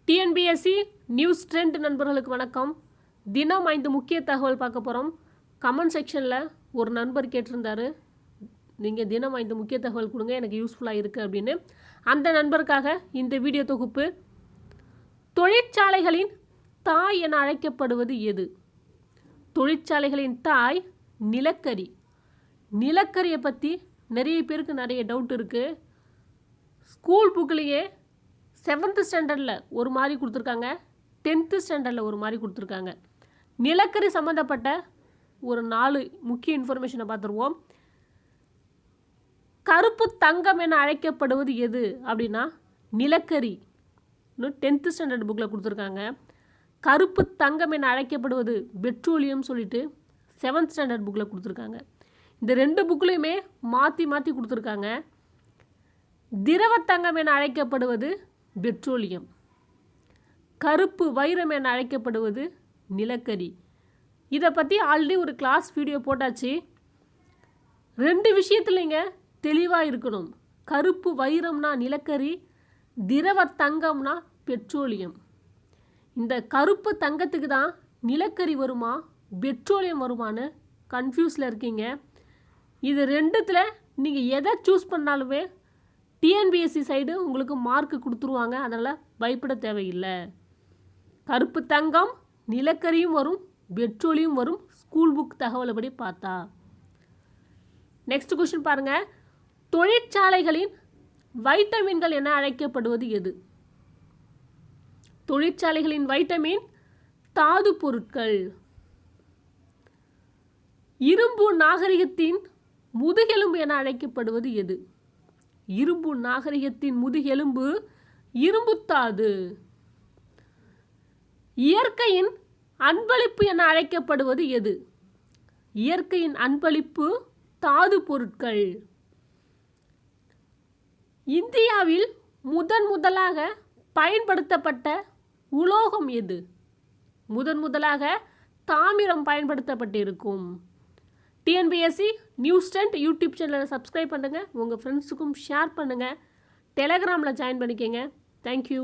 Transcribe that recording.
TNPSC news trend நண்பர்களுக்கு வணக்கம். தினம் 5 முக்கிய தகவல் பார்க்க போகிறோம். கமெண்ட் செக்ஷனில் ஒரு நண்பர் கேட்டிருந்தாரு, நீங்கள் தினம் 5 முக்கிய தகவல் கொடுங்க, எனக்கு யூஸ்ஃபுல்லாக இருக்குது அப்படின்னு. அந்த நண்பருக்காக இந்த வீடியோ தொகுப்பு. தொழிற்சாலைகளின் தாய் என அழைக்கப்படுவது எது? தொழிற்சாலைகளின் தாய் நிலக்கரி. நிலக்கரியை பற்றி நிறைய பேருக்கு நிறைய டவுட் இருக்குது. ஸ்கூல் புக்லேயே 7th ஸ்டாண்டர்டில் ஒரு மாதிரி கொடுத்துருக்காங்க, 10th ஸ்டாண்டர்டில் ஒரு மாதிரி கொடுத்துருக்காங்க. நிலக்கரி சம்மந்தப்பட்ட ஒரு 4 முக்கிய இன்ஃபர்மேஷனை பார்த்துருவோம். கருப்பு தங்கம் என அழைக்கப்படுவது எது அப்படின்னா நிலக்கரி. இன்னும் 10th ஸ்டாண்டர்ட் புக்கில் கொடுத்துருக்காங்க. கருப்பு தங்கம் என அழைக்கப்படுவது பெட்ரோலியம் சொல்லிட்டு 7th ஸ்டாண்டர்ட் புக்கில் கொடுத்துருக்காங்க. இந்த 2 புக்லேயுமே மாற்றி மாற்றி கொடுத்துருக்காங்க. திரவத்தங்கம் என அழைக்கப்படுவது பெட்ரோலியம். கருப்பு வைரம் என அழைக்கப்படுவது நிலக்கரி. இதை பற்றி ஆல்ரெடி ஒரு கிளாஸ் வீடியோ போட்டாச்சு. 2 விஷயத்தில் நீங்கள் தெளிவாக இருக்கணும். கருப்பு வைரம்னா நிலக்கரி, திரவ தங்கம்னா பெட்ரோலியம். இந்த கருப்பு தங்கத்துக்கு தான் நிலக்கரி வருமா பெட்ரோலியம் வருமானு கன்ஃபியூஸில் இருக்கீங்க. இது 2த்தில் நீங்கள் எதை சூஸ் பண்ணாலுமே டிஎன்பிஎஸ்சி சைடு உங்களுக்கு மார்க் கொடுத்துருவாங்க. அதனால் பயப்பட தேவையில்லை. கருப்பு தங்கம் நிலக்கரியும் வரும், பெட்ரோலியம் வரும், ஸ்கூல் புக் தகவலைப்படி பார்த்தா. நெக்ஸ்ட் கொஸ்டின் பாருங்கள். தொழிற்சாலைகளின் வைட்டமின்கள் என அழைக்கப்படுவது எது? தொழிற்சாலைகளின் வைட்டமின் தாது பொருட்கள். இரும்பு நாகரிகத்தின் முதுகெலும்பு என அழைக்கப்படுவது எது? இரும்பு நாகரிகத்தின் முதுகெலும்பு இரும்புத்தாது. இயற்கையின் அன்பளிப்பு என அழைக்கப்படுவது எது? இயற்கையின் அன்பளிப்பு தாது பொருட்கள். இந்தியாவில் முதலாக பயன்படுத்தப்பட்ட உலோகம் எது? முதலாக தாமிரம் பயன்படுத்தப்பட்டிருக்கும். டிஎன்பிஎஸ்சி நியூஸ் ட்ரெண்ட் யூடியூப் சேனலை சப்ஸ்கிரைப் பண்ணுங்கள், உங்கள் ஃப்ரெண்ட்ஸுக்கும் ஷேர் பண்ணுங்கள், டெலகிராமில் ஜாயின் பண்ணிக்கங்க. தேங்க்யூ.